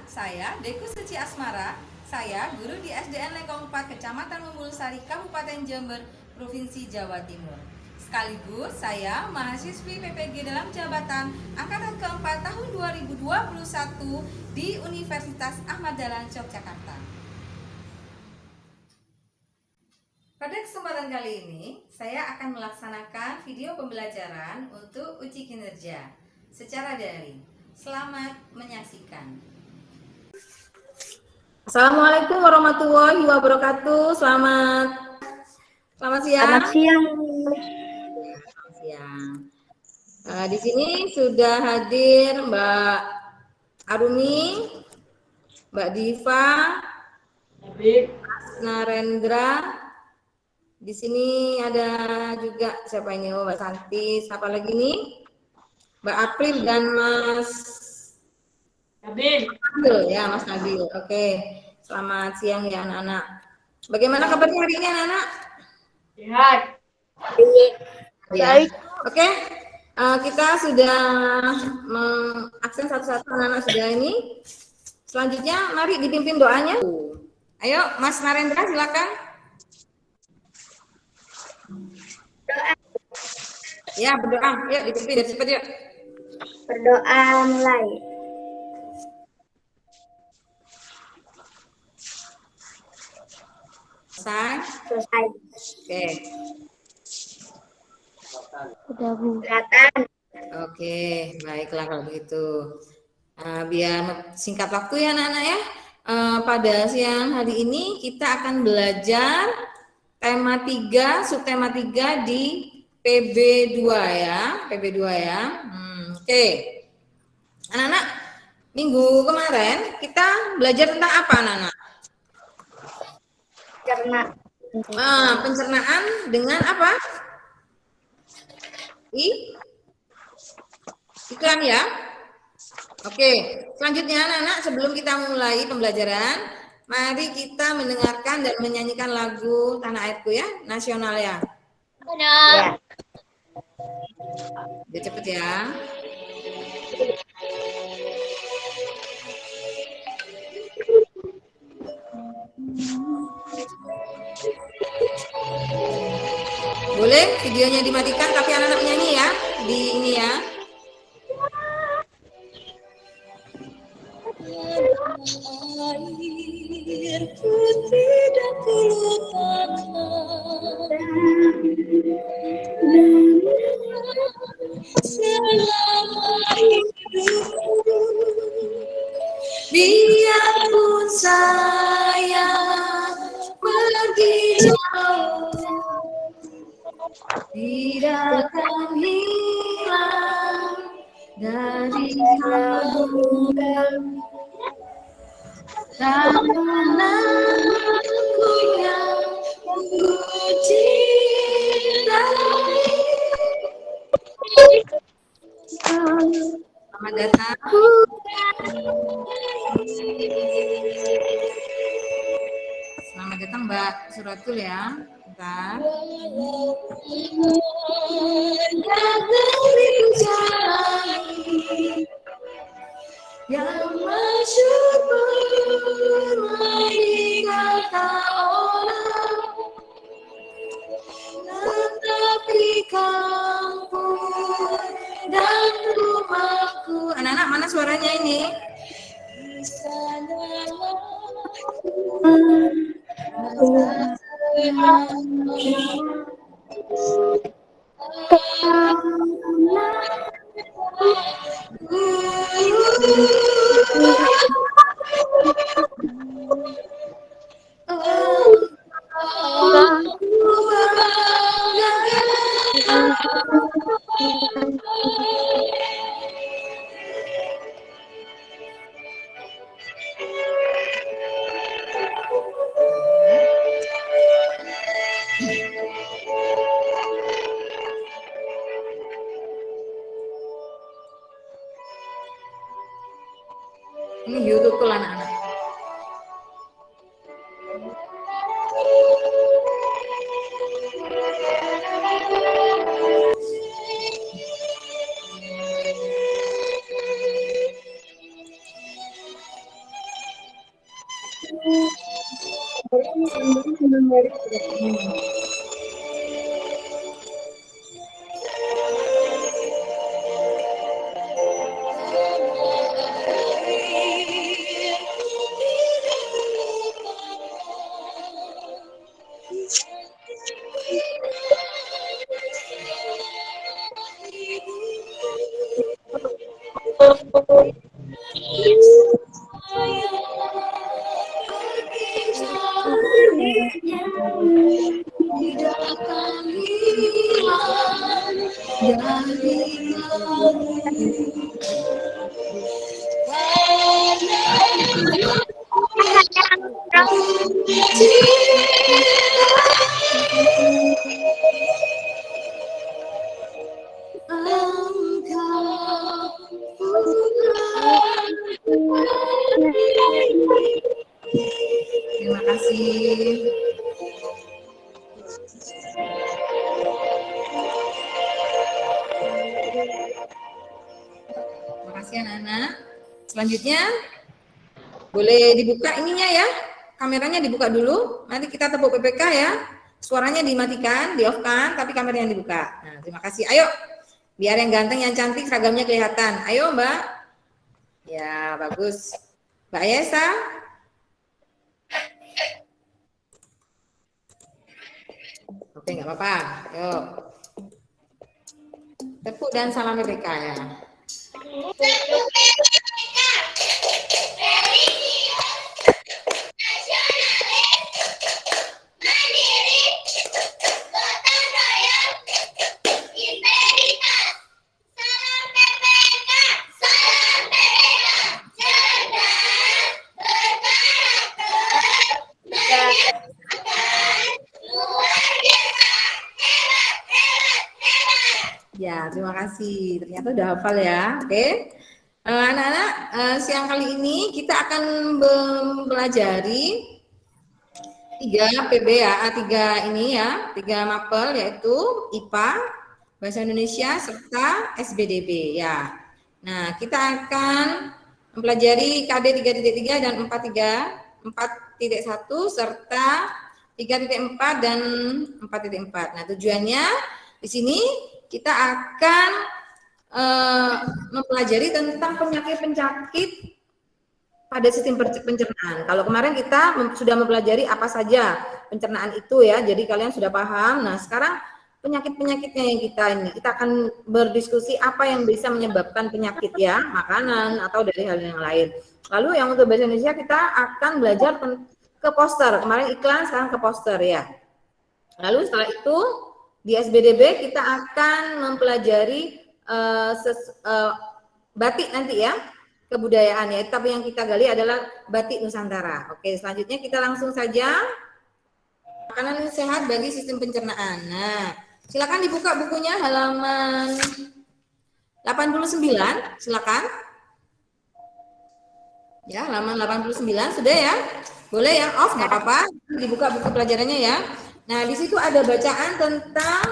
saya Deku Suci Asmara. Saya guru di SDN Lengkong 4 Kecamatan Membulusari, Kabupaten Jember, Provinsi Jawa Timur. Sekaligus saya mahasiswi PPG dalam jabatan Angkatan keempat tahun 2021 di Universitas Ahmad Dahlan Yogyakarta. Pada kesempatan kali ini, saya akan melaksanakan video pembelajaran untuk uji kinerja secara daring. Selamat menyaksikan. Assalamualaikum warahmatullahi wabarakatuh. Selamat siang. Selamat siang. Selamat siang. Di sini sudah hadir Mbak Arumi, Mbak Diva, Mas Narendra. Di sini ada juga siapa ini? Oh, Mbak Santi. Siapa lagi nih? Mbak April dan Mas Nabil. Ya, Mas Nabil. Oke. Selamat siang ya anak-anak. Bagaimana kabarnya hari ini anak-anak? Sehat. Ya. Oke. Kita sudah mengaksen satu-satu anak-anak sudah ini. Selanjutnya mari dipimpin doanya. Ayo Mas Narendra silakan. Ya, berdoa. Yuk, dipimpin cepat yuk. Berdoa mulai. Selesai. Oke. Sudah kelihatan. Oke, baiklah kalau begitu. Biar singkat waktu ya anak-anak ya. Pada siang hari ini kita akan belajar tema 3, subtema 3 di PB2 ya. PB2 ya. Oke. Anak-anak, minggu kemarin kita belajar tentang apa anak-anak? Pencernaan dengan apa? Iklan ya. Oke, selanjutnya anak-anak sebelum kita mulai pembelajaran, mari kita mendengarkan dan menyanyikan lagu Tanah Airku ya, nasional ya. Ya. Udah cepet ya. Boleh videonya dimatikan tapi anak-anak menyanyi ya di ini ya. Airku tidak terlupakan selama hidupku, biarpun saya pergi jauh, tidak akan hilang dari kalbu tanahku yang ku cintai. Selamat datang. Selamat datang Mbak Suratul ya. Bentar. Yang masyhur di kata orang, tetapi kampung dan rumahku. Anak-anak mana suaranya ini? Ini YouTube tuh anak-anak. Tidak akan hilang dari Terima kasih. Terima kasih anak-anak. Selanjutnya boleh dibuka ininya ya. Kameranya dibuka dulu. Nanti kita tepuk PPK ya. Suaranya dimatikan, di-off-kan, tapi kameranya dibuka. Nah, terima kasih. Ayo. Biar yang ganteng, yang cantik seragamnya kelihatan. Ayo, Mbak. Ya, bagus. Mbak Yesa. Oke, nggak apa-apa. Yuk. Tepuk dan salam PPK ya. Ya, terima kasih. Ternyata udah hafal ya. Oke. Anak-anak, siang kali ini kita akan mempelajari 3 PB ya, 3 ini ya, 3 mapel yaitu IPA, Bahasa Indonesia, serta SBDB ya. Nah, kita akan mempelajari KD 3.3 dan 4.1 serta 3.4 dan 4.4. Nah, tujuannya di sini kita akan mempelajari tentang penyakit-penyakit pada sistem pencernaan. Kalau kemarin kita sudah mempelajari apa saja pencernaan itu ya, jadi kalian sudah paham. Nah, sekarang penyakit-penyakitnya yang kita akan berdiskusi apa yang bisa menyebabkan penyakit ya, makanan atau dari hal yang lain. Lalu yang untuk bahasa Indonesia kita akan belajar ke poster. Kemarin iklan, sekarang ke poster ya. Lalu setelah itu di SBDB kita akan mempelajari batik nanti ya, kebudayaan ya. Tapi yang kita gali adalah batik Nusantara. Oke, selanjutnya kita langsung saja makanan sehat bagi sistem pencernaan. Nah, silakan dibuka bukunya halaman 89, silakan. Ya, halaman 89 sudah ya. Boleh ya, off nggak apa-apa. Dibuka buku pelajarannya ya. Nah, di situ ada bacaan tentang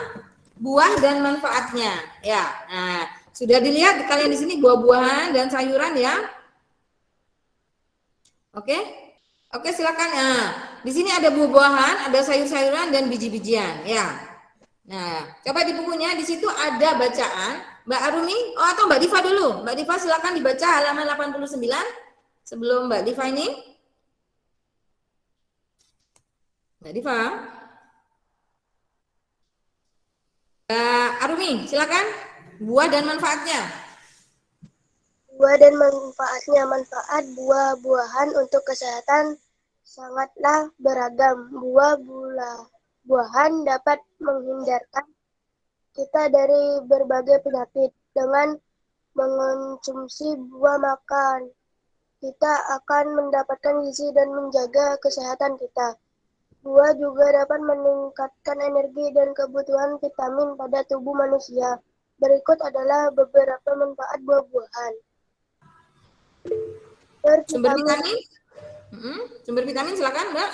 buah dan manfaatnya. Ya, nah sudah dilihat kalian di sini buah-buahan dan sayuran ya. Oke, oke silakan. Nah, di sini ada buah-buahan, ada sayur-sayuran dan biji-bijian ya. Nah, coba di bukunya di situ ada bacaan. Mbak Arumi, atau Mbak Diva dulu. Mbak Diva silakan dibaca halaman 89 sebelum Mbak Diva ini. Mbak Diva. Mbak Arumi, silakan. Buah dan manfaatnya. Buah dan manfaatnya. Manfaat buah-buahan untuk kesehatan sangatlah beragam. Buah-buahan dapat menghindarkan kita dari berbagai penyakit. Dengan mengonsumsi buah makan, kita akan mendapatkan gizi dan menjaga kesehatan kita. Buah juga dapat meningkatkan energi dan kebutuhan vitamin pada tubuh manusia. Berikut adalah beberapa manfaat buah-buahan. Sumber vitamin? Sumber vitamin silakan Mbak.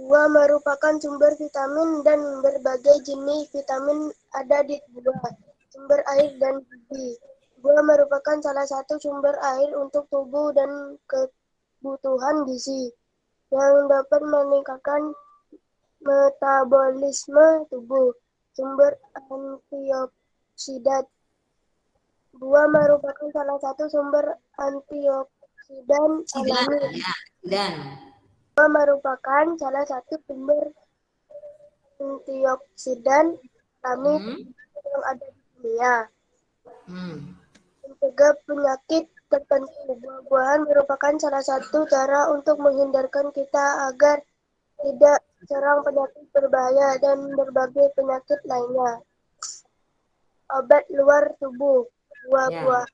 Buah merupakan sumber vitamin dan berbagai jenis vitamin ada di buah. Sumber air dan gizi. Buah merupakan salah satu sumber air untuk tubuh dan kebutuhan gizi. yang dapat meningkatkan metabolisme tubuh. Sumber antioksidan. Buah merupakan salah satu sumber antioksidan alami. Ya, dan Buah merupakan salah satu sumber antioksidan alami yang ada di dunia. Mencegah penyakit tertentu. Buah-buahan merupakan salah satu cara untuk menghindarkan kita agar tidak serang penyakit berbahaya dan berbagai penyakit lainnya. Obat luar tubuh. Buah-buah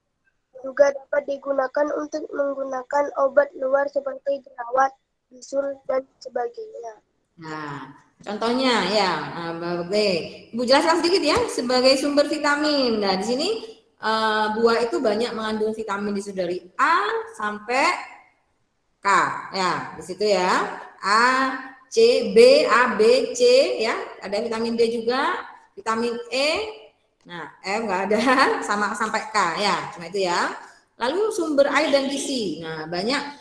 juga dapat digunakan untuk menggunakan obat luar seperti jerawat, bisul, dan sebagainya. Nah, contohnya ya, Ibu jelaskan sedikit ya sebagai sumber vitamin. Nah, di sini buah itu banyak mengandung vitamin di situ dari A sampai K ya, di situ ya. A, C, B, A, B, C ya. Ada vitamin D juga, vitamin E. Nah, F enggak ada sama sampai K ya, cuma itu ya. Lalu sumber air dan gizi. Nah, banyak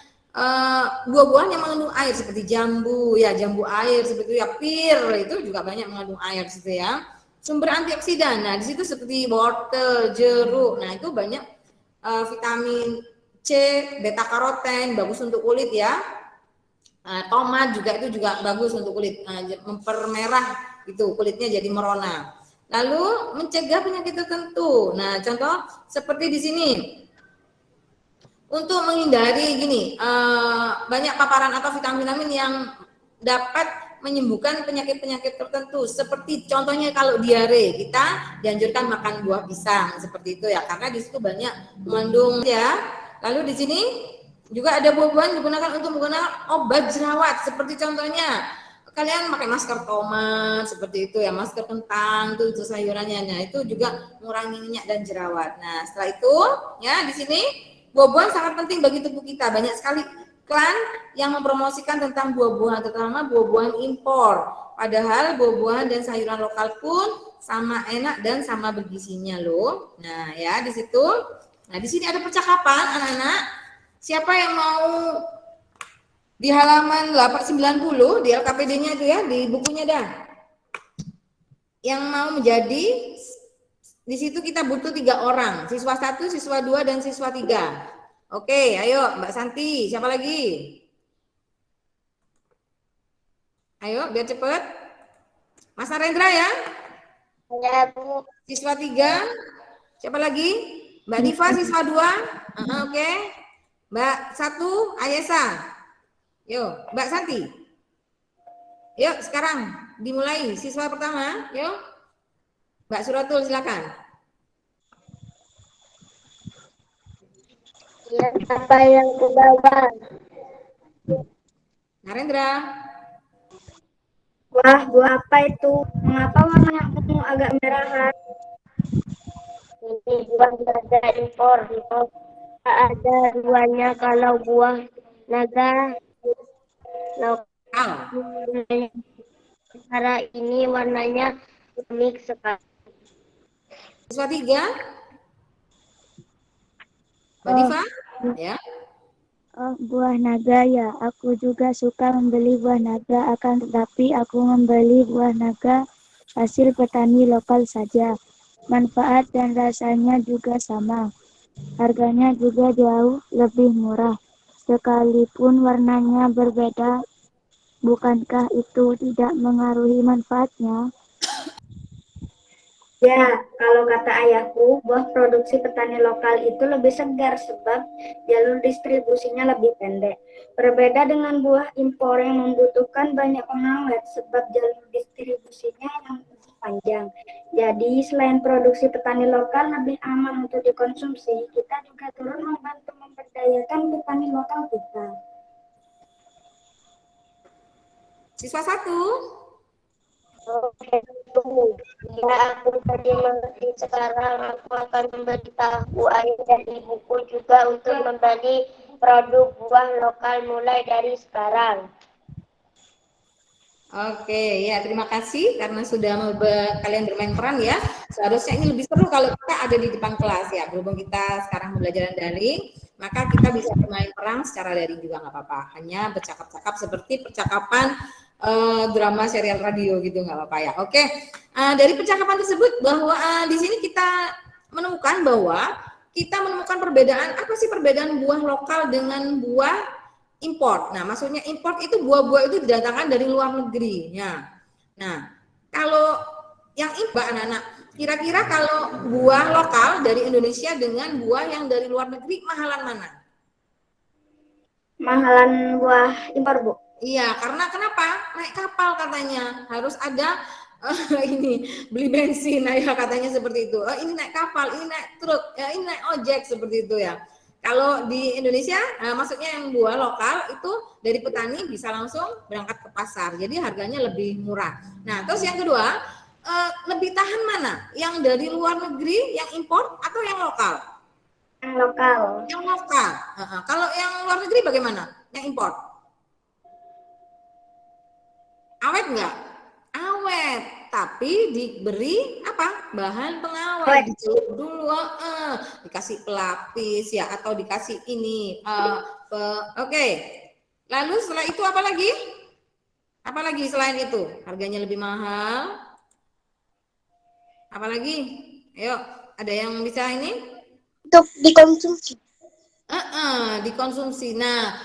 buah-buahan yang mengandung air seperti jambu ya, jambu air seperti ya, pir itu juga banyak mengandung air situ ya. Sumber antioksidan. Nah, di situ seperti wortel, jeruk. Nah, itu banyak vitamin C, beta karoten, bagus untuk kulit ya. Tomat juga itu juga bagus untuk kulit, mempermerah itu kulitnya jadi merona. Lalu mencegah penyakit tertentu. Nah, contoh seperti di sini. Untuk menghindari gini, banyak paparan atau vitamin-vitamin yang dapat menyembuhkan penyakit-penyakit tertentu. Seperti contohnya kalau diare, kita dianjurkan makan buah pisang seperti itu ya, karena di situ banyak mengandung ya. Lalu di sini juga ada buah-buahan digunakan untuk menggunakan obat jerawat, seperti contohnya kalian pakai masker tomat seperti itu ya, masker kentang tuh itu sayurannya. Nah, itu juga mengurangi minyak dan jerawat. Nah, setelah itu ya di sini buah-buahan sangat penting bagi tubuh kita. Banyak sekali iklan yang mempromosikan tentang buah-buahan, terutama buah-buahan impor. Padahal buah-buahan dan sayuran lokal pun sama enak dan sama bergizinya loh. Nah, ya di situ. Nah, di sini ada percakapan anak-anak. Siapa yang mau di halaman 890 di LKPD-nya itu ya, di bukunya dah. Yang mau menjadi di situ kita butuh 3 orang, siswa 1, siswa 2, dan siswa 3. Oke, ayo Mbak Santi, siapa lagi? Ayo, biar cepet. Mas Narendra ya? Ya, Bu. Siswa 3, siapa lagi? Mbak Diva, siswa 2. Oke. Mbak 1, Ayesa. Yuk, Mbak Santi. Yuk, sekarang dimulai siswa pertama, yuk. Mbak Suratul, silakan. Ya, apa yang ke bawah? Narendra. Wah, buah apa itu? Mengapa warnanya ungu agak merahan? Ini buah naga impor. Tak ada duanya kalau buah naga Nusantara ini warnanya unik sekali. Siswa 3. Mbak Diva, ya. Oh, buah naga ya. Aku juga suka membeli buah naga, akan tetapi aku membeli buah naga hasil petani lokal saja. Manfaat dan rasanya juga sama. Harganya juga jauh lebih murah. Sekalipun warnanya berbeda, bukankah itu tidak mengaruhi manfaatnya? Ya, kalau kata ayahku, buah produksi petani lokal itu lebih segar sebab jalur distribusinya lebih pendek. Berbeda dengan buah impor yang membutuhkan banyak pengawet sebab jalur distribusinya yang lebih panjang. Jadi, selain produksi petani lokal lebih aman untuk dikonsumsi, kita juga turut membantu memberdayakan petani lokal kita. Siswa 1. Oke, Bu. Ya, aku tadi mengerti. Sekarang aku akan memberitahu ayah dan ibuku juga untuk membeli produk buah lokal mulai dari sekarang. Oke, ya terima kasih karena sudah kalian bermain peran ya. Seharusnya ini lebih seru kalau kita ada di depan kelas ya. Berhubung kita sekarang pembelajaran daring, maka kita bisa bermain perang secara daring juga nggak apa-apa. Hanya bercakap-cakap seperti percakapan drama serial radio gitu nggak apa-apa ya. Oke, dari percakapan tersebut bahwa di sini kita menemukan perbedaan, apa sih perbedaan buah lokal dengan buah import. Nah, maksudnya import itu buah-buah itu didatangkan dari luar negeri. Ya. Nah, kalau yang import anak-anak, kira-kira kalau buah lokal dari Indonesia dengan buah yang dari luar negeri, mahalan mana? Mahalan buah impor, Bu. Iya, karena kenapa? Naik kapal katanya, harus ada ini beli bensin, ya katanya seperti itu. Ini naik kapal, ini naik truk, ini naik ojek seperti itu ya. Kalau di Indonesia, maksudnya yang buah lokal itu dari petani bisa langsung berangkat ke pasar, jadi harganya lebih murah. Nah, terus yang kedua, lebih tahan mana? Yang dari luar negeri, yang impor atau yang lokal? Yang lokal. Yang lokal. Kalau yang luar negeri bagaimana? Yang impor? Awet nggak? Awet, tapi diberi apa? Bahan pengawet, dicelup dulu, dikasih pelapis ya, atau dikasih ini. Oke. Lalu setelah itu apa lagi? Apa lagi selain itu? Harganya lebih mahal. Apa lagi? Ayo, ada yang bisa ini? Untuk dikonsumsi. Dikonsumsi. Nah,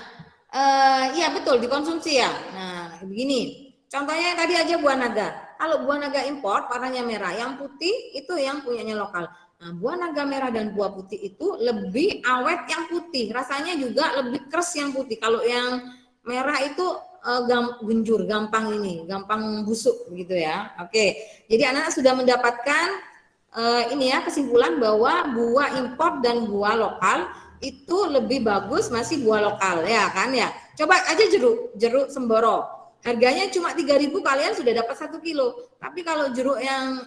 iya betul dikonsumsi ya. Nah, begini. Contohnya tadi aja buah naga. Kalau buah naga impor warnanya merah, yang putih itu yang punyanya lokal. Nah, buah naga merah dan buah putih itu lebih awet yang putih. Rasanya juga lebih keras yang putih. Kalau yang merah itu genjur, gampang busuk gitu ya. Oke. Jadi anak-anak sudah mendapatkan ini ya kesimpulan bahwa buah impor dan buah lokal itu lebih bagus masih buah lokal ya kan ya. Coba aja jeruk Semboro. Harganya cuma 3.000 kalian sudah dapat 1 kilo. Tapi kalau jeruk yang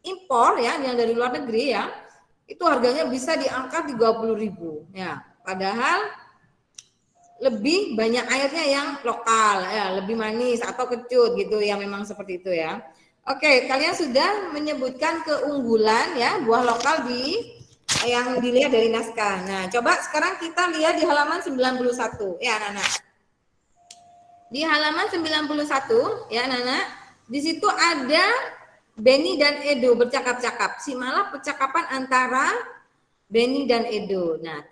impor ya, yang dari luar negeri ya, itu harganya bisa di angka 30.000 ya. Padahal lebih banyak airnya yang lokal ya, lebih manis atau kecut gitu ya, memang seperti itu ya. Oke, kalian sudah menyebutkan keunggulan ya buah lokal yang dilihat dari naskah. Nah, coba sekarang kita lihat di halaman 91 ya anak-anak. Di halaman 91 ya anak-anak, di situ ada Benny dan Edo bercakap-cakap. Simaklah percakapan antara Benny dan Edo. Nah,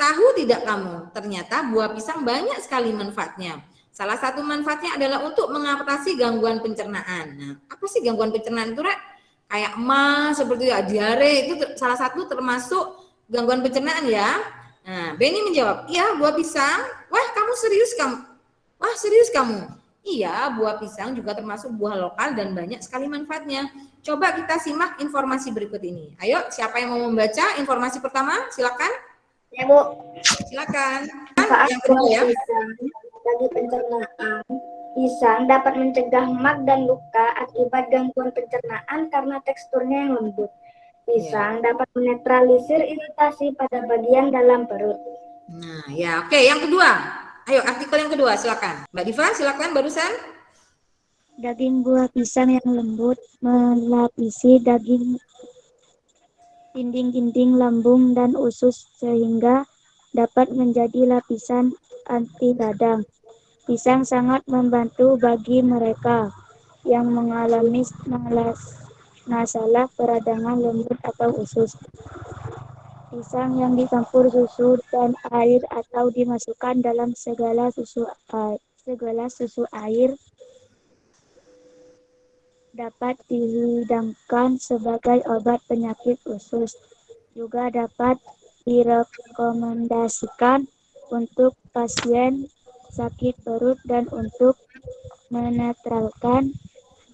tahu tidak kamu, ternyata buah pisang banyak sekali manfaatnya. Salah satu manfaatnya adalah untuk mengatasi gangguan pencernaan. Nah, apa sih gangguan pencernaan itu, Rek? Kayak emas, seperti diare, itu salah satu termasuk gangguan pencernaan ya. Nah, Benny menjawab, iya buah pisang. Wah, kamu serius kamu? Wah, serius kamu? Iya, buah pisang juga termasuk buah lokal dan banyak sekali manfaatnya. Coba kita simak informasi berikut ini. Ayo, siapa yang mau membaca informasi pertama? Silakan. Ya, Bu. Silakan. Manfaat Yang kedua ya. pisang bagi pencernaan. Pisang dapat mencegah mak dan luka akibat gangguan pencernaan karena teksturnya yang lembut. Pisang dapat menetralisir iritasi pada bagian dalam perut. Nah, ya, oke. Yang kedua. Ayo, artikel yang kedua, silakan. Mbak Diva, silakan barusan. Daging buah pisang yang lembut melapisi dinding-dinding lambung dan usus sehingga dapat menjadi lapisan anti radang. Pisang sangat membantu bagi mereka yang mengalami masalah peradangan lembut atau usus. Pisang yang dicampur susu dan air atau dimasukkan dalam segala susu air dapat dihidangkan sebagai obat penyakit usus. Juga dapat direkomendasikan untuk pasien sakit perut dan untuk menetralkan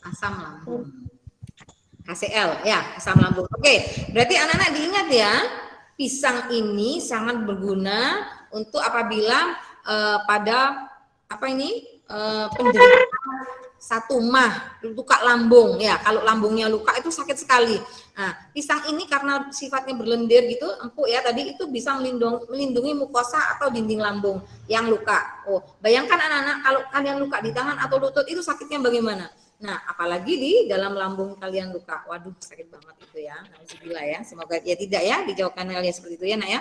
asam lambung. HCl ya, asam lambung. Oke, berarti anak-anak diingat ya, pisang ini sangat berguna untuk apabila pada penderita satu mah, luka lambung ya. Kalau lambungnya luka itu sakit sekali. Nah, pisang ini karena sifatnya berlendir gitu, empuk ya tadi, itu bisa melindungi mukosa atau dinding lambung yang luka. Oh, bayangkan anak-anak kalau kalian luka di tangan atau lutut itu sakitnya bagaimana? Nah, apalagi di dalam lambung kalian luka. Waduh, sakit banget itu ya. Alhamdulillah ya. Semoga ya tidak ya dijauhkan hal yang seperti itu ya, Nak ya.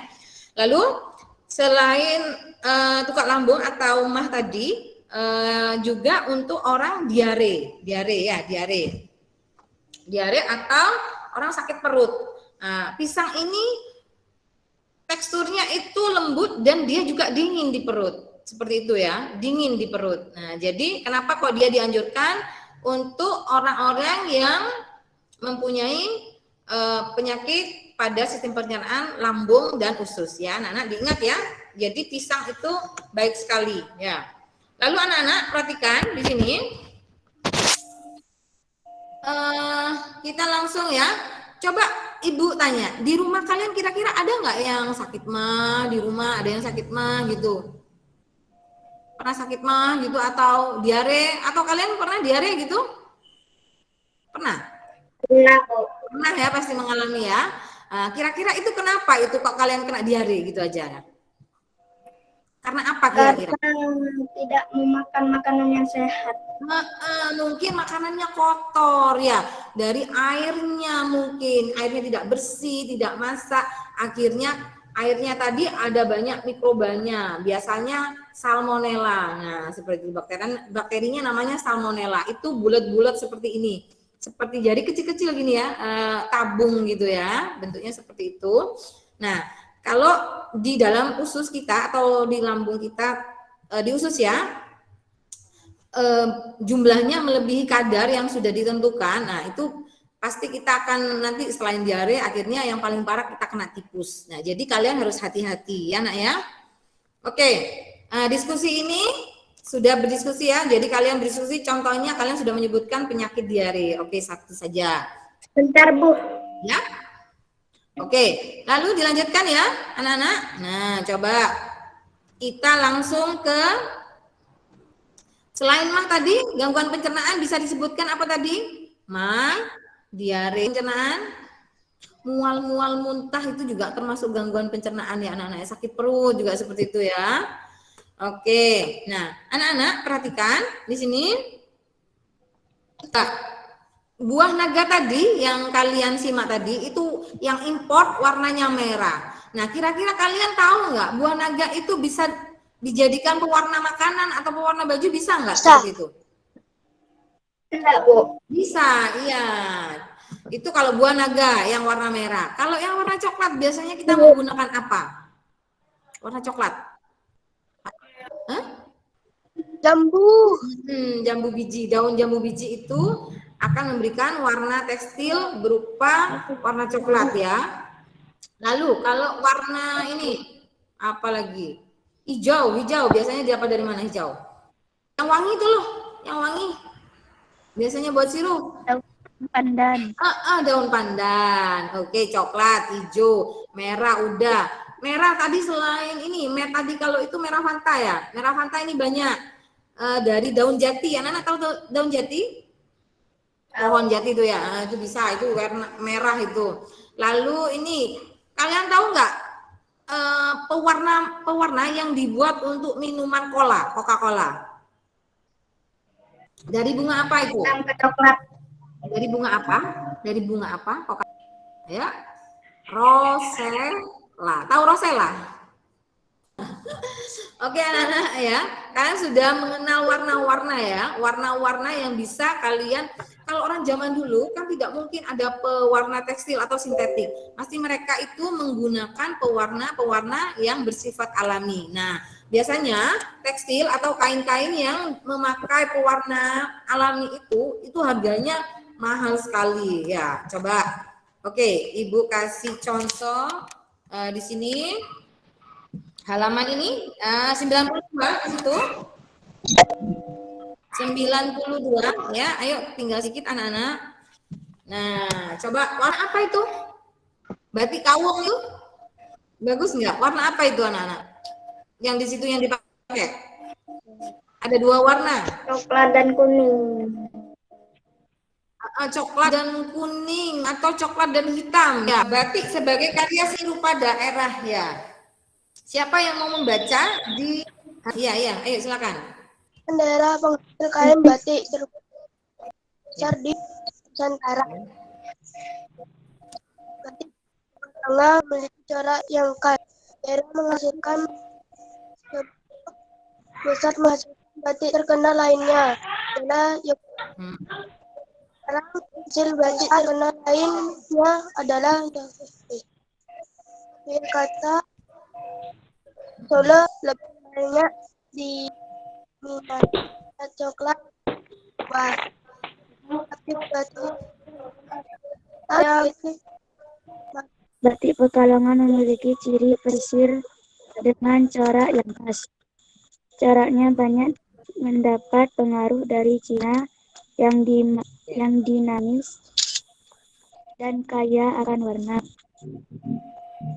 Lalu selain tukak lambung atau mah tadi, juga untuk orang diare atau orang sakit perut. Nah, pisang ini teksturnya itu lembut dan dia juga dingin di perut, seperti itu ya, dingin di perut. Nah, jadi kenapa kok dia dianjurkan untuk orang-orang yang mempunyai penyakit pada sistem pencernaan lambung dan usus ya, anak-anak diingat ya. Jadi pisang itu baik sekali ya. Lalu anak-anak perhatikan di sini, kita langsung ya. Coba ibu tanya, di rumah kalian kira-kira ada nggak yang sakit mah di rumah? Ada yang sakit mah gitu? Pernah sakit mah gitu atau diare? Atau kalian pernah diare gitu? Pernah? Pernah kok. Pernah ya, pasti mengalami ya. Kira-kira itu kenapa itu kok kalian kena diare gitu aja? Karena apa kira-kira? Karena tidak memakan makanan yang sehat. Mungkin makanannya kotor ya, dari airnya mungkin airnya tidak bersih, tidak masak, akhirnya airnya tadi ada banyak mikrobanya, biasanya salmonella. Nah, seperti bakterinya namanya salmonella, itu bulat-bulat seperti ini, seperti jari kecil-kecil gini ya, tabung gitu ya, bentuknya seperti itu. Nah, kalau di dalam usus kita atau di lambung kita, di usus ya, jumlahnya melebihi kadar yang sudah ditentukan. Nah, itu pasti kita akan nanti selain diare, akhirnya yang paling parah kita kena tipes. Nah, jadi kalian harus hati-hati ya, nak ya. Oke, diskusi ini sudah berdiskusi ya. Jadi kalian berdiskusi, contohnya kalian sudah menyebutkan penyakit diare. Oke, satu saja. Bentar, Bu. Ya. Oke, lalu dilanjutkan ya, anak-anak. Nah, coba kita langsung ke selain mah tadi, gangguan pencernaan bisa disebutkan apa tadi? Mah, diare pencernaan, mual-mual muntah itu juga termasuk gangguan pencernaan ya anak-anak. Sakit perut juga seperti itu ya. Oke, nah anak-anak perhatikan di sini. Buah naga tadi yang kalian simak tadi itu yang import warnanya merah. Nah, kira-kira kalian tahu nggak buah naga itu bisa dijadikan pewarna makanan atau pewarna baju, bisa nggak seperti itu? Enggak, Bu. Bisa, iya. Itu kalau buah naga yang warna merah. Kalau yang warna coklat biasanya kita menggunakan apa? Warna coklat. Hah? Jambu. Jambu biji. Daun jambu biji itu akan memberikan warna tekstil berupa warna coklat ya. Lalu kalau warna ini apa lagi? Hijau biasanya dapat dari mana hijau? Yang wangi itu loh, yang wangi. Biasanya buat sirup. Daun pandan. Daun pandan. Oke, coklat, hijau, merah udah. Merah tadi selain ini, merah tadi kalau itu merah Fanta ya. Merah Fanta ini banyak dari daun jati. Anak-anak tahu daun jati? Pohon jati itu ya, itu bisa, itu warna merah itu. Lalu ini, kalian tahu nggak pewarna yang dibuat untuk minuman Coca-Cola? Dari bunga apa itu? Coklat. Dari bunga apa? Dari bunga apa? Ya, rosella. Tahu rosella? Oke anak-anak ya, kalian sudah mengenal warna-warna ya, warna-warna yang bisa kalian, kalau orang zaman dulu kan tidak mungkin ada pewarna tekstil atau sintetik, pasti mereka itu menggunakan pewarna yang bersifat alami. Nah, biasanya tekstil atau kain-kain yang memakai pewarna alami itu harganya mahal sekali ya. Coba, oke, Ibu kasih contoh di sini. Halaman ini 92 di situ. 92 ya. Ayo tinggal sedikit anak-anak. Nah, coba warna apa itu? Batik kawung itu? Bagus nggak? Warna apa itu anak-anak? Yang di situ yang dipakai? Ada dua warna. Coklat dan kuning. Coklat dan kuning atau coklat dan hitam. Ya, batik sebagai karya seni rupa daerah ya. Siapa yang mau membaca di? Iya, ayo silakan. Daerah penghasil kain batik terbesar di Nusantara. Batik tengah memiliki corak yang khas, daerah menghasilkan pusat menghasilkan batik terkenal lainnya adalah Hmm. sekarang hasil batik terkenal lainnya adalah kata Solo lebih banyak diminati coklat wah aktif batik yang Batik Pekalongan memiliki ciri pesisir dengan corak yang khas. Coraknya banyak mendapat pengaruh dari Cina yang dinamis dan kaya akan warna.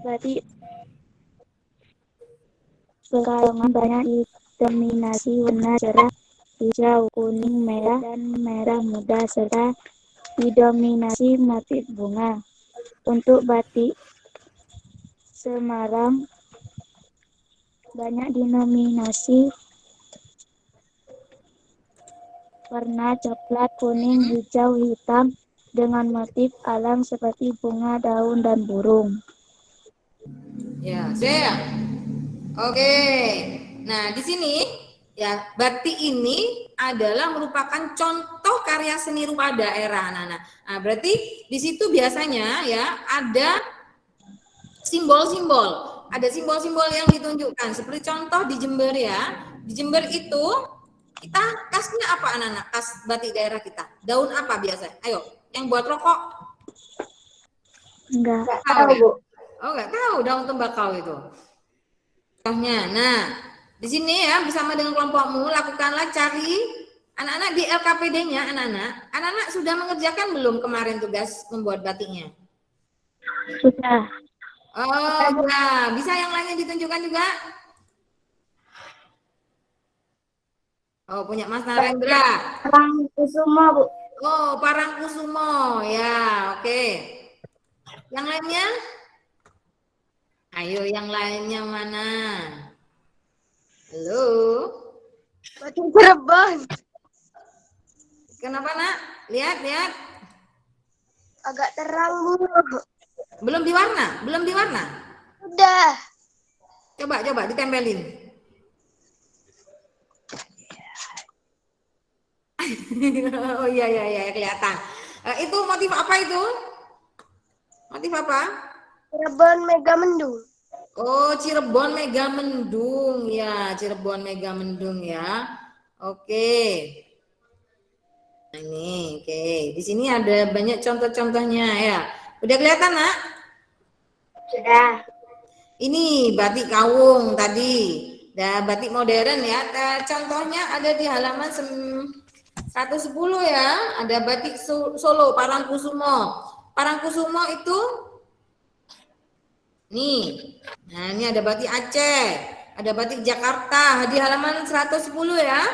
Batik Pekalongan banyak didominasi warna cerah, hijau, kuning, merah, dan merah muda, serta didominasi motif bunga. Untuk batik Semarang banyak didominasi warna coklat, kuning, hijau, hitam dengan motif alam seperti bunga, daun, dan burung. Ya, saya. Oke. Nah, di sini ya batik ini adalah merupakan contoh karya seni rupa daerah anak-anak. Nah, berarti di situ biasanya ya ada simbol-simbol. Ada simbol-simbol yang ditunjukkan. Seperti contoh di Jember ya. Di Jember itu kita kasnya apa anak-anak? Kas batik daerah kita. Daun apa biasa? Ayo, yang buat rokok. Enggak. Nggak tahu, Bu. Oh, nggak tahu daun tembakau itu. Contohnya. Nah, di sini ya bersama dengan kelompokmu lakukanlah cari anak-anak di LKPD-nya anak-anak sudah mengerjakan belum kemarin tugas membuat batiknya? Sudah. Oh, ya. Bisa yang lainnya ditunjukkan juga? Oh, punya Mas Narendra. Parangkusumo, Bu. Oh, Parangkusumo. Ya, oke. Yang lainnya? Ayo, yang lainnya mana? Halo? batik Cirebon Kenapa, Nak? Lihat. agak terang Bu. Belum diwarna? Udah Coba ditempelin. Oh iya kelihatan. Itu motif apa itu? Motif apa? Cirebon Megamendung. Oh, Cirebon Megamendung ya, Cirebon Megamendung ya. Oke. Nah, ini, oke. Di sini ada banyak contoh-contohnya ya. Udah kelihatan, Nak? Sudah. Ini batik kawung tadi. Dan batik modern ya. Contohnya ada di halaman 110 ya. Ada batik Solo Parangkusumo. Parangkusumo itu nih. Nah, ini ada batik Aceh, ada batik Jakarta di halaman 110 ya.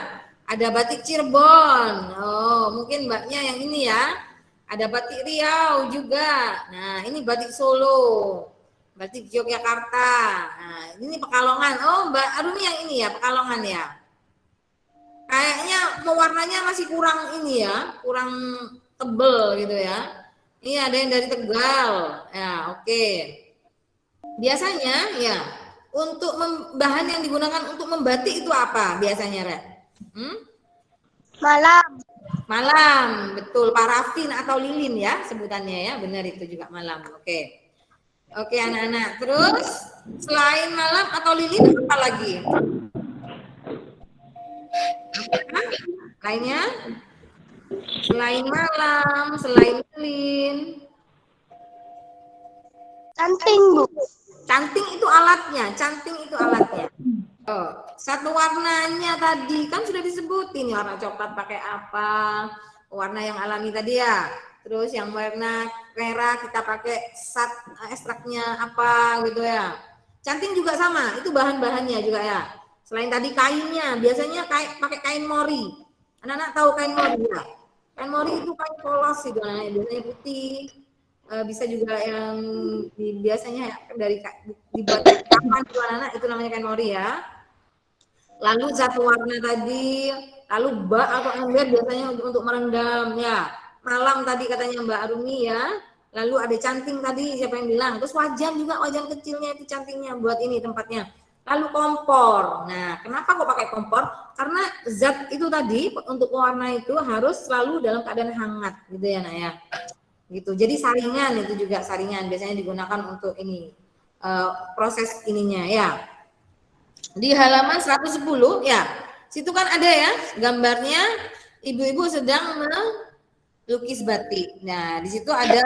Ada batik Cirebon. Oh, mungkin mbaknya yang ini ya. Ada batik Riau juga. Nah, ini batik Solo. Batik Yogyakarta. Nah, ini Pekalongan. Oh, Mbak Arumi yang ini ya, Pekalongan ya. Kayaknya warnanya masih kurang ini ya, kurang tebel gitu ya. Ini ada yang dari Tegal. Ya, oke. Biasanya ya, untuk bahan yang digunakan untuk membatik itu apa biasanya, Re? Malam, betul, parafin atau lilin ya sebutannya ya, benar itu juga malam. Oke. Oke anak-anak, terus selain malam atau lilin apa lagi? Apa? Lainnya? Selain malam, selain lilin. Canting Bu. Canting itu alatnya. Oh, satu warnanya tadi kan sudah disebutin warna coklat pakai apa, warna yang alami tadi ya. Terus yang warna merah kita pakai ekstraknya apa gitu ya. Canting juga sama, itu bahan-bahannya juga ya. Selain tadi kainnya, biasanya pakai kain mori. Anak-anak tahu kain mori ya? Kain mori itu kain polos itu biasanya putih. Bisa juga yang biasanya dari dibuat kapan anak-anak itu namanya kain mori ya. Lalu satu warna tadi, lalu bak atau ember biasanya untuk merendam ya. Malam tadi katanya Mbak Arumi ya. lalu ada canting tadi siapa yang bilang, terus wajan juga, wajan kecilnya itu cantingnya buat ini tempatnya. Lalu kompor. Nah, kenapa kok pakai kompor? Karena zat itu tadi untuk warna itu harus selalu dalam keadaan hangat gitu ya Nak ya. Gitu. Jadi saringan itu juga saringan biasanya digunakan untuk ini proses ininya ya. Di halaman 110 ya. Situ kan ada ya gambarnya ibu-ibu sedang lukis batik. Nah, di situ ada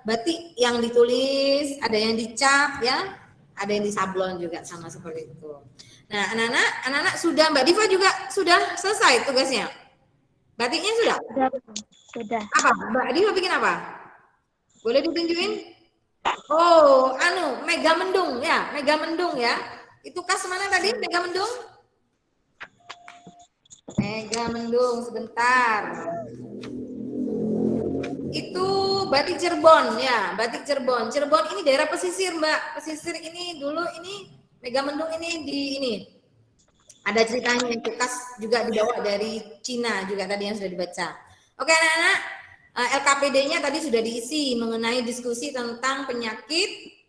batik yang ditulis, ada yang dicap ya, ada yang disablon juga sama seperti itu. Nah, anak-anak sudah, Mbak Diva juga sudah selesai tugasnya. Batiknya sudah? Sudah. Apa? Mbak Diva bikin apa? Boleh ditunjukin? Oh, mega mendung ya, mega mendung ya. Itu kas mana tadi? Mega mendung? Mega mendung sebentar. Itu batik Cirebon ya, batik Cirebon. Cirebon ini daerah pesisir Mbak, pesisir ini dulu ini mega mendung ini di ini ada ceritanya yang bekas juga dibawa dari Cina juga tadi yang sudah dibaca. Oke anak-anak, LKPD-nya tadi sudah diisi mengenai diskusi tentang penyakit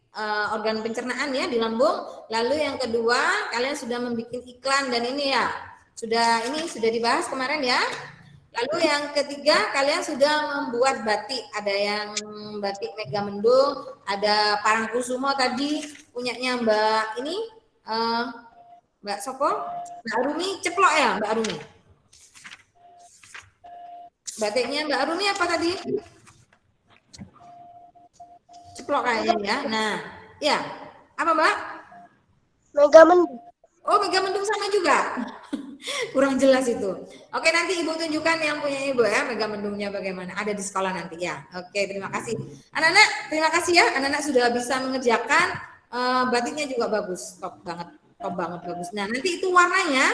organ pencernaan ya di lambung. Lalu yang kedua kalian sudah membuat iklan dan ini ya sudah dibahas kemarin ya. Lalu yang ketiga, kalian sudah membuat batik. Ada yang batik Mega Mendung, ada Parangkusumo tadi punyanya Mbak ini, Mbak Soko, Mbak Rumi ceplok ya, Mbak Rumi. Batiknya Mbak Rumi apa tadi? Ceplok kayaknya ya. Nah, ya, apa Mbak? Mega Mendung. Oh, Mega Mendung sama juga. Kurang jelas itu. Oke, nanti Ibu tunjukkan yang punya Ibu ya, Mega Mendungnya bagaimana. Ada di sekolah nanti ya. Oke, terima kasih. Anak-anak, terima kasih ya. Anak-anak sudah bisa mengerjakan. Batiknya juga bagus, top banget bagus. Nah, nanti itu warnanya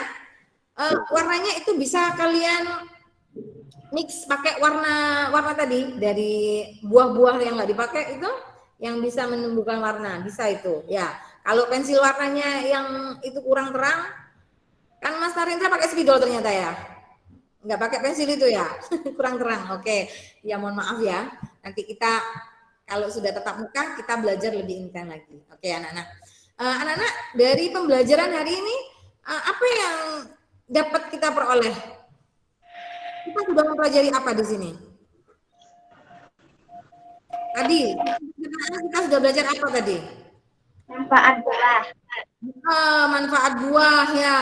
itu bisa kalian mix pakai warna tadi dari buah-buah yang nggak dipakai itu, yang bisa menumbuhkan warna, bisa itu. Ya, kalau pensil warnanya yang itu kurang terang. Kan Mas Narendra pakai spidol ternyata ya, nggak pakai pensil itu ya, kurang terang. Oke, ya mohon maaf ya. Nanti kita kalau sudah tatap muka kita belajar lebih intens lagi. Oke anak-anak. Anak-anak dari pembelajaran hari ini apa yang dapat kita peroleh? Kita sudah mempelajari apa di sini? Tadi kita sudah belajar apa tadi? Manfaat buah. Manfaat buah ya.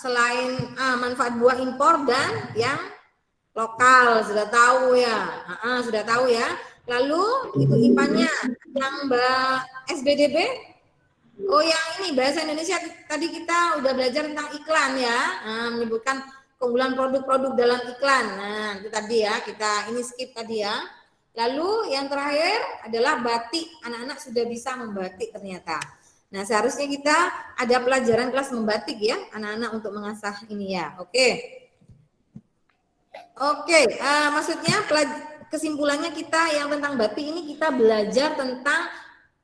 Selain manfaat buah impor dan yang lokal sudah tahu ya. Sudah tahu ya. Lalu itu IPA-nya yang Mbak SBDB. Oh yang ini bahasa Indonesia tadi kita udah belajar tentang iklan ya. Menyebutkan keunggulan produk-produk dalam iklan. Nah itu tadi ya kita ini skip tadi ya. Lalu yang terakhir adalah batik. Anak-anak sudah bisa membatik ternyata. Nah, seharusnya kita ada pelajaran kelas membatik ya, anak-anak untuk mengasah ini ya. Oke, maksudnya kesimpulannya kita yang tentang batik ini kita belajar tentang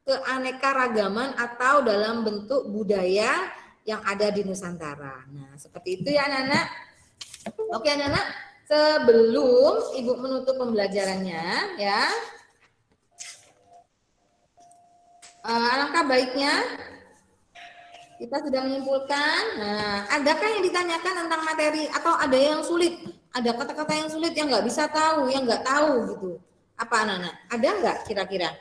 keanekaragaman atau dalam bentuk budaya yang ada di Nusantara. Nah, seperti itu ya anak-anak. Oke anak-anak, sebelum Ibu menutup pembelajarannya ya. Alangkah baiknya kita sudah menyimpulkan. Nah, adakah yang ditanyakan tentang materi atau ada yang sulit? Ada kata-kata yang sulit yang nggak bisa tahu, yang nggak tahu gitu. Apa anak-anak? Ada nggak kira-kira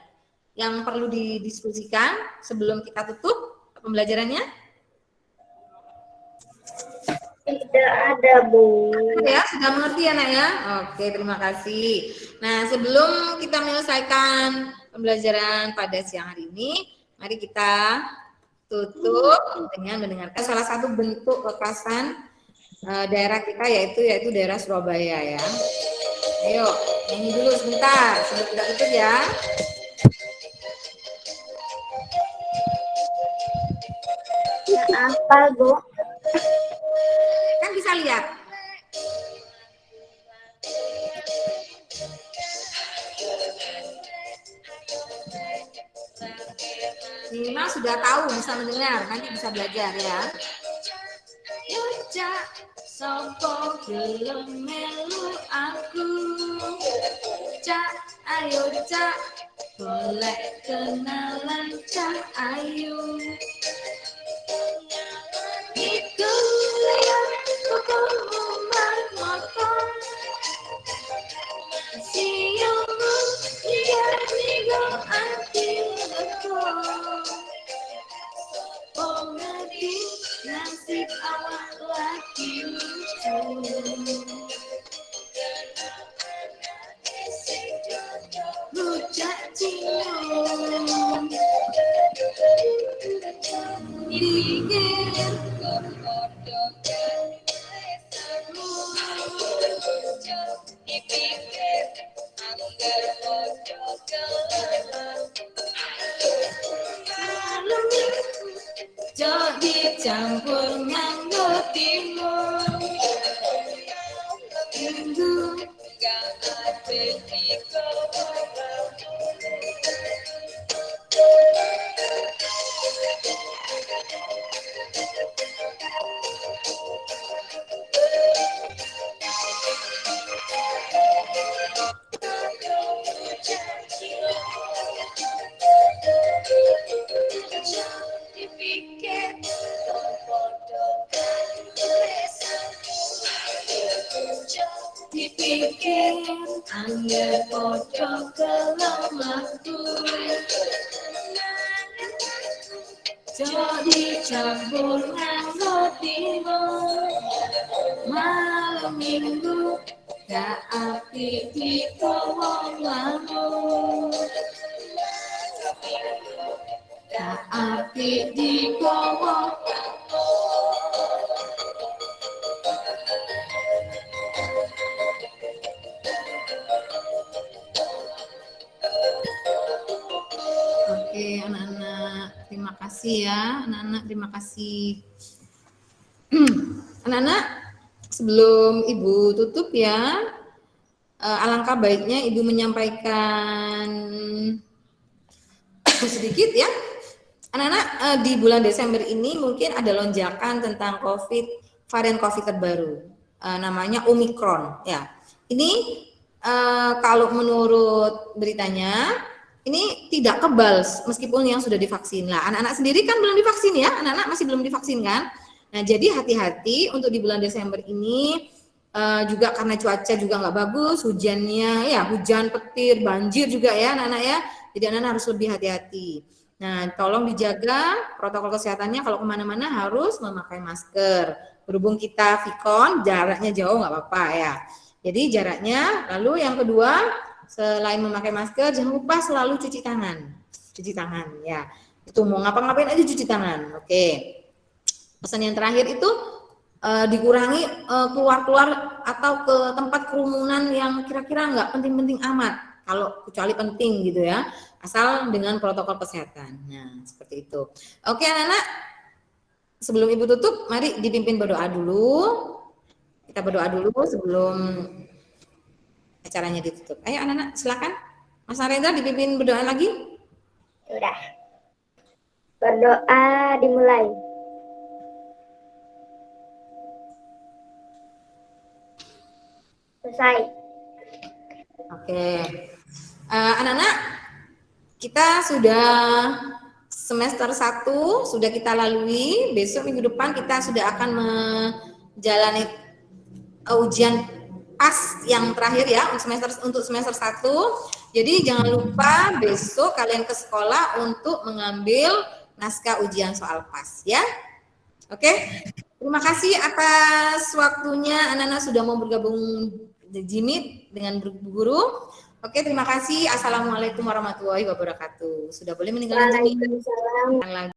yang perlu didiskusikan sebelum kita tutup pembelajarannya? Tidak ada, Bu. Ya, sudah mengerti ya, Nak ya? Oke, terima kasih. Nah, sebelum kita menyelesaikan pembelajaran pada siang hari ini, mari kita tutup dengan mendengarkan salah satu bentuk kekerasan daerah kita yaitu daerah Surabaya ya. Ayo, nyanyi dulu sebentar sebelum kita tutup ya. Apa, Bu? Kan bisa lihat. Minimal sudah tahu, bisa mendengar, nanti bisa belajar ya. Cak, sopo gelem melu aku. Cak, ayo cak, golek kenalan cah ayu. Iku yang koko umar motor. Siyomu iya nigo ati leko. Oh ngerti nasib awak lagi lucu. Rujak cium dipikir jadi campur nganggo timun minggu dipikir angger podo kelemaku. Jadi campur nganggo timun malam minggu gak apik dikowo lamun. Gak apik dikowo. Oke anak-anak, terima kasih ya anak-anak, terima kasih. Anak-anak, sebelum Ibu tutup ya, alangkah baiknya Ibu menyampaikan sedikit ya. Anak-anak, di bulan Desember ini mungkin ada lonjakan tentang varian COVID terbaru, namanya Omicron ya. Ini kalau menurut beritanya ini tidak kebal meskipun yang sudah divaksin. Lah, anak-anak sendiri kan belum divaksin ya, anak-anak masih belum divaksin kan. Nah, jadi hati-hati untuk di bulan Desember ini juga karena cuaca juga nggak bagus, hujannya ya hujan petir, banjir juga ya anak-anak ya. Jadi anak-anak harus lebih hati-hati. Nah, tolong dijaga protokol kesehatannya, kalau kemana-mana harus memakai masker. Berhubung kita Vicon, jaraknya jauh nggak apa-apa ya. Jadi jaraknya, lalu yang kedua, selain memakai masker, jangan lupa selalu cuci tangan. Cuci tangan ya. Itu mau ngapa-ngapain aja cuci tangan. Oke. Pesan yang terakhir itu dikurangi keluar-keluar atau ke tempat kerumunan yang kira-kira nggak penting-penting amat. Kalau kecuali penting gitu ya. Asal dengan protokol kesehatan. Nah, seperti itu. Oke, anak-anak. Sebelum Ibu tutup, mari dipimpin berdoa dulu. Kita berdoa dulu sebelum acaranya ditutup. Ayo anak-anak, silakan. Mas Narendra dipimpin berdoa lagi. Sudah. Berdoa dimulai. Selesai. Oke. Anak-anak, kita sudah semester 1 sudah kita lalui. Besok minggu depan kita sudah akan menjalani ujian PAS yang terakhir ya untuk semester 1. Jadi jangan lupa besok kalian ke sekolah untuk mengambil naskah ujian soal PAS ya. Oke. Terima kasih atas waktunya anak-anak sudah mau bergabung di Jimit dengan guru. Oke, terima kasih. Assalamualaikum warahmatullahi wabarakatuh. Sudah boleh meninggalkan Jimit. Waalaikumsalam.